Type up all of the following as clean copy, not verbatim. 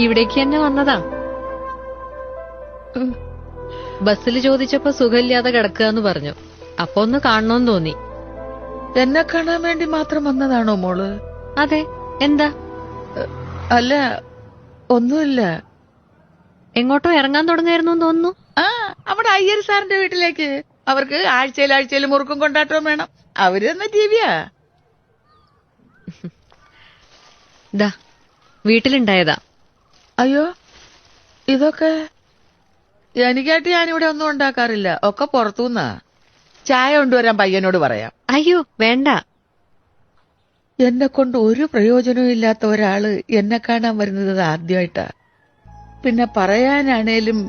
ഇവിടേക്ക് തന്നെ വന്നതാ. ബസ്സിൽ ചോദിച്ചപ്പോ സുഖമില്ലാതെ കിടക്കുക പറഞ്ഞു. അപ്പൊ ഒന്ന് കാണണോന്ന് തോന്നി. എന്നെ കാണാൻ വേണ്ടി മാത്രം വന്നതാണോ മോള്? അതെ. എന്താ? അല്ല, ഒന്നുമില്ല. എങ്ങോട്ടോ ഇറങ്ങാൻ തുടങ്ങായിരുന്നു തോന്നുന്നു. അവിടെ അയ്യർ സാറിന്റെ വീട്ടിലേക്ക്. അവർക്ക് ആഴ്ചയിൽ മുറുക്കും കൊണ്ടാട്ടവും വേണം. അവര് തന്ന ടിവിയാ. ദാ വീട്ടിലുണ്ടായതാ. അയ്യോ, ഇതൊക്കെ എനിക്കായിട്ട് ഞാനിവിടെ ഒന്നും ഉണ്ടാക്കാറില്ല. ഒക്കെ പുറത്തുനിന്നാ. ചായ കൊണ്ടുവരാൻ പയ്യനോട് പറയാം. അയ്യോ വേണ്ട. എന്നെ കൊണ്ട് ഒരു പ്രയോജനവും ഇല്ലാത്ത ഒരാള് എന്നെ കാണാൻ വരുന്നത് ആദ്യമായിട്ടാ. പിന്നെ പറയാനാണേലും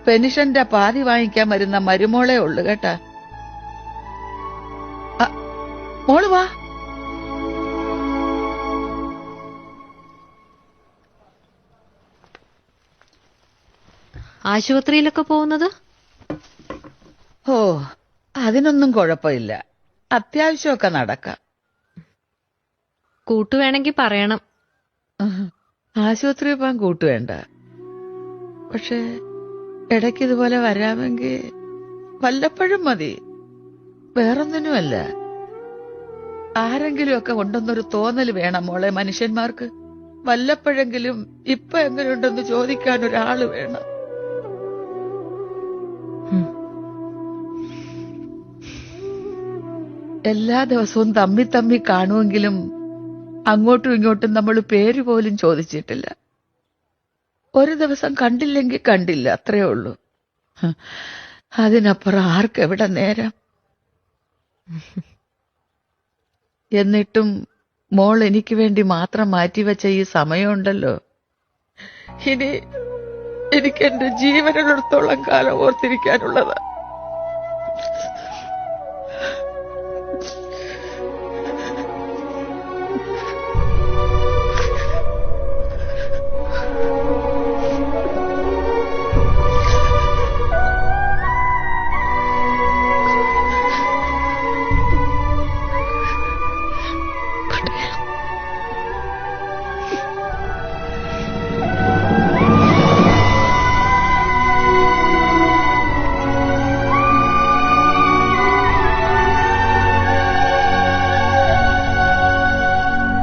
പെൻഷന്റെ പാതി വാങ്ങിക്കാൻ വരുന്ന മരുമോളെ ഉള്ളു കേട്ടാ. മോള് വാ. ആശുപത്രിയിലൊക്കെ പോകുന്നത്? ഓ, അതിനൊന്നും കുഴപ്പമില്ല. അത്യാവശ്യമൊക്കെ നടക്കാം. കൂട്ടുവേണമെങ്കിൽ പറയണം. ആശുപത്രി പോകാൻ കൂട്ടുവേണ്ട. പക്ഷെ ഇടയ്ക്ക് ഇതുപോലെ വരാമെങ്കിൽ വല്ലപ്പോഴും മതി. വേറൊന്നിനുമല്ല. ആരെങ്കിലുമൊക്കെ ഉണ്ടെന്നൊരു തോന്നൽ വേണം മോളെ മനുഷ്യന്മാർക്ക്. വല്ലപ്പോഴെങ്കിലും ഇപ്പൊ എങ്ങനെയുണ്ടെന്ന് ചോദിക്കാൻ ഒരാള് വേണം. എല്ലാ ദിവസവും തമ്മി കാണുമെങ്കിലും അങ്ങോട്ടും ഇങ്ങോട്ടും നമ്മൾ പേര് പോലും ചോദിച്ചിട്ടില്ല. ഒരു ദിവസം കണ്ടില്ലെങ്കിൽ കണ്ടില്ല, അത്രേ ഉള്ളൂ. അതിനപ്പുറം ആർക്കെവിടെ നേരം? എന്നിട്ടും മോൾ എനിക്ക് വേണ്ടി മാത്രം മാറ്റിവെച്ച ഈ സമയമുണ്ടല്ലോ, ഇനി എനിക്ക് എന്റെ ജീവനിടത്തോളം കാലം ഓർത്തിരിക്കാനുള്ളതാ.